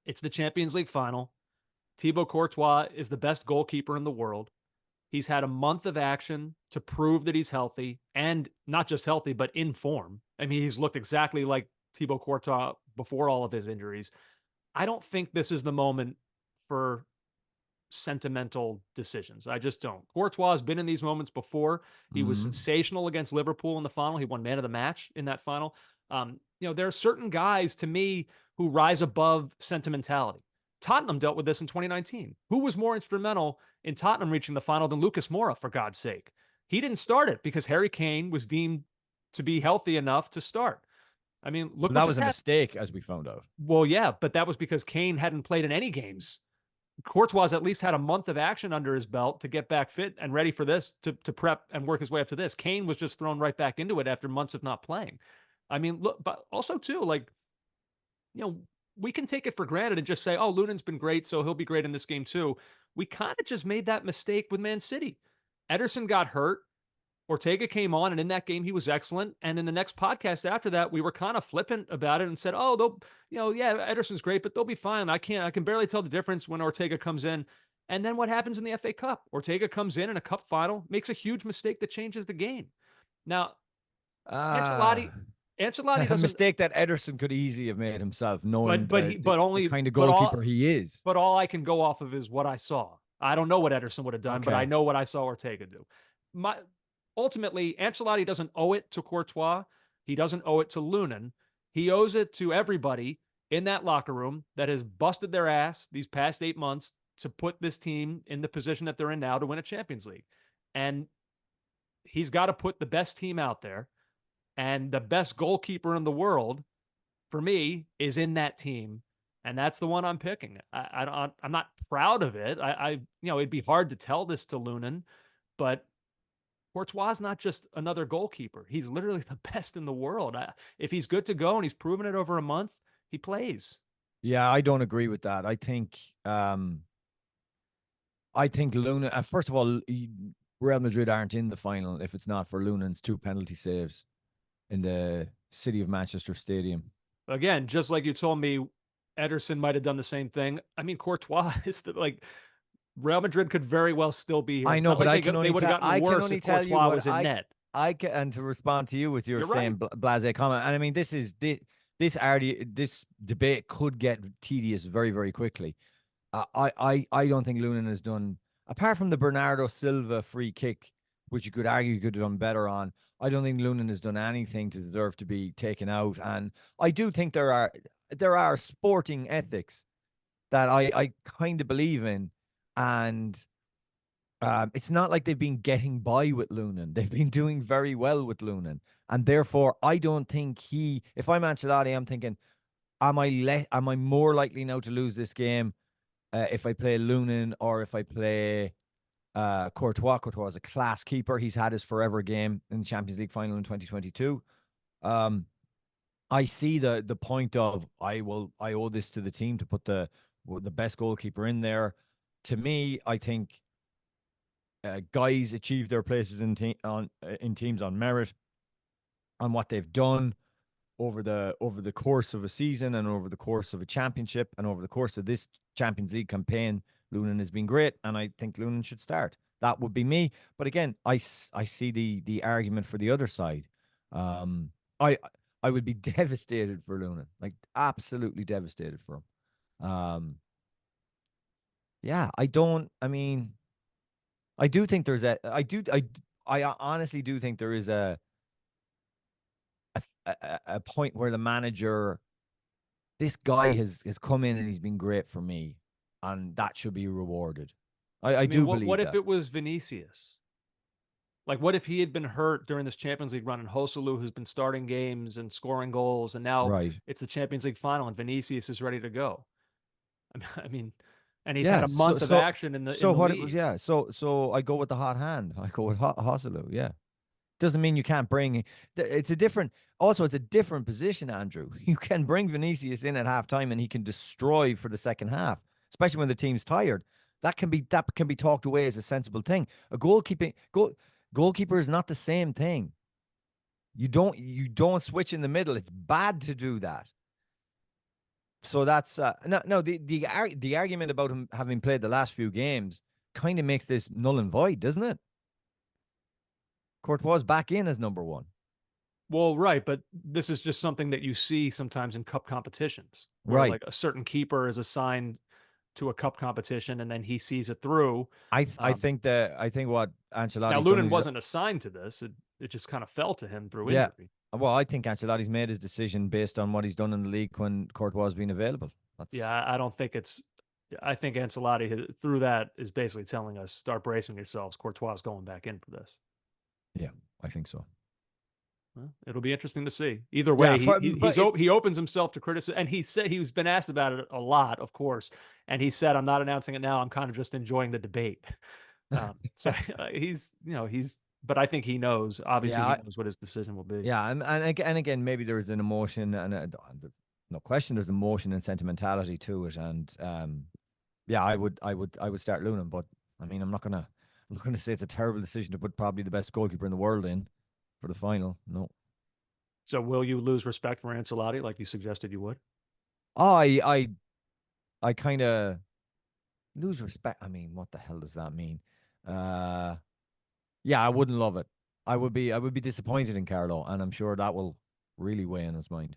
It's the Champions League final. Thibaut Courtois is the best goalkeeper in the world. He's had a month of action to prove that he's healthy, and not just healthy, but in form. I mean, he's looked exactly like Thibaut Courtois before all of his injuries. I don't think this is the moment for sentimental decisions. I just don't. Courtois has been in these moments before. He was Mm-hmm. sensational against Liverpool in the final. He won man of the match in that final. There are certain guys to me who rise above sentimentality. Tottenham dealt with this in 2019. Who was more instrumental in Tottenham reaching the final than Lucas Moura, for God's sake? He didn't start it because Harry Kane was deemed to be healthy enough to start. I mean, look Well, what that just was a happened. mistake, as we found out. Well, yeah, but that was because Kane hadn't played in any games. Courtois at least had a month of action under his belt to get back fit and ready for this, to prep and work his way up to this. Kane was just thrown right back into it after months of not playing. I mean, look, but also too, like, you know, we can take it for granted and just say, oh, Lunin's been great, so he'll be great in this game too. We kind of just made that mistake with Man City. Ederson got hurt. Ortega came on, and in that game, he was excellent. And in the next podcast after that, we were kind of flippant about it and said, oh, they'll, yeah, Ederson's great, but they'll be fine. I can barely tell the difference when Ortega comes in. And then what happens in the FA Cup? Ortega comes in a cup final, makes a huge mistake that changes the game. Now, Ah, Ancelotti, Ancelotti a doesn't, mistake that Ederson could easily have made himself, knowing the only, kind of but goalkeeper he is. all I can go off of is what I saw. I don't know what Ederson would have done, but I Okay. know what I saw Ortega do. My Ultimately, Ancelotti doesn't owe it to Courtois. He doesn't owe it to Lunin. He owes it to everybody in that locker room that has busted their ass these past 8 months to put this team in the position that they're in now to win a Champions League. And he's got to put the best team out there. And the best goalkeeper in the world, for me, is in that team. And that's the one I'm picking. I'm not proud of it. It'd be hard to tell this to Lunin, but Courtois is not just another goalkeeper. He's literally the best in the world. If he's good to go and he's proven it over a month, he plays. Yeah, I don't agree with that. I think Luna. First of all, Real Madrid aren't in the final if it's not for Lunin's two penalty saves in the City of Manchester Stadium. Again, just like you told me, Ederson might have done the same thing. I mean, Courtois is like Real Madrid could very well still be here. I It's know, not but like they would have gotten I can worse only if tell you Courtois what was in net. I can, and to respond to you with your You're right. same blase comment. And I mean, this debate could get tedious very, very quickly. I don't think Lunin has done, apart from the Bernardo Silva free kick, which you could argue he could have done better on. I don't think Lunin has done anything to deserve to be taken out. And I do think there are sporting ethics that I kind of believe in, and it's not like they've been getting by with Lunin. They've been doing very well with Lunin, and therefore I don't think he. If I'm Ancelotti, I'm thinking, am I more likely now to lose this game if I play Lunin or if I play Courtois? Courtois is a class keeper. He's had his forever game in the Champions League final in 2022. Um, I see the point of I owe this to the team to put the best goalkeeper in there. To me, I think guys achieve their places in teams on merit, on what they've done over the course of a season and over the course of a championship and over the course of this Champions League campaign. Lunin has been great, and I think Lunin should start. That would be me. But again, I see the argument for the other side. Um, I I would be devastated for Lunin, like absolutely devastated for him. Yeah, I don't. I mean, I do think there's a. I honestly do think there is a point where the manager, this guy has come in and he's been great for me, and that should be rewarded. I I mean, do what believe if that. it was Vinicius? Like, what if he had been hurt during this Champions League run and Joselu, who's been starting games and scoring goals, and now Right. it's the Champions League final and Vinicius is ready to go? I mean, and he's had Yeah. a So month of so action in the so what it was. league. Yeah. So I go with the hot hand. I go with Hosselu. Yeah. Doesn't mean you can't bring. It's a different. Also, it's a different position, Andrew. You can bring Vinicius in at halftime, and he can destroy for the second half, especially when the team's tired. That can be talked away as a sensible thing. A goalkeeper is not the same thing. You don't switch in the middle. It's bad to do that. So that's no the argument about him having played the last few games kind of makes this null and void, doesn't it? Courtois back in as number one. Well, right, but this is just something that you see sometimes in cup competitions where Right. like a certain keeper is assigned to a cup competition and then he sees it through. Um, I think what Now Ancelotti's done Lunin is wasn't assigned to this; it just kind of fell to him through yeah. injury. Well, I think Ancelotti's made his decision based on what he's done in the league when Courtois has been available. Yeah, That's I don't think it's. I think Ancelotti through that is basically telling us start bracing yourselves. Courtois is going back in for this. yeah, I think so. Well, it'll be interesting to see. Either Yeah, way, for, but it he opens himself to criticism, and he said he's been asked about it a lot, of course, and he said, "I'm not announcing it now. I'm kind of just enjoying the debate." So he's, but I think he knows. Obviously, yeah, he knows what his decision will be. yeah, and again, maybe there is an emotion and no question, there's emotion and sentimentality to it, and yeah, I would start Lunin, but I mean, I'm not gonna say it's a terrible decision to put probably the best goalkeeper in the world in for the final. No, So, will you lose respect for Ancelotti like you suggested you would? oh, I kind of lose respect. I mean, what the hell does that mean? Uh, yeah, I wouldn't love it. I would be disappointed in Carlo, and I'm sure that will really weigh in his mind.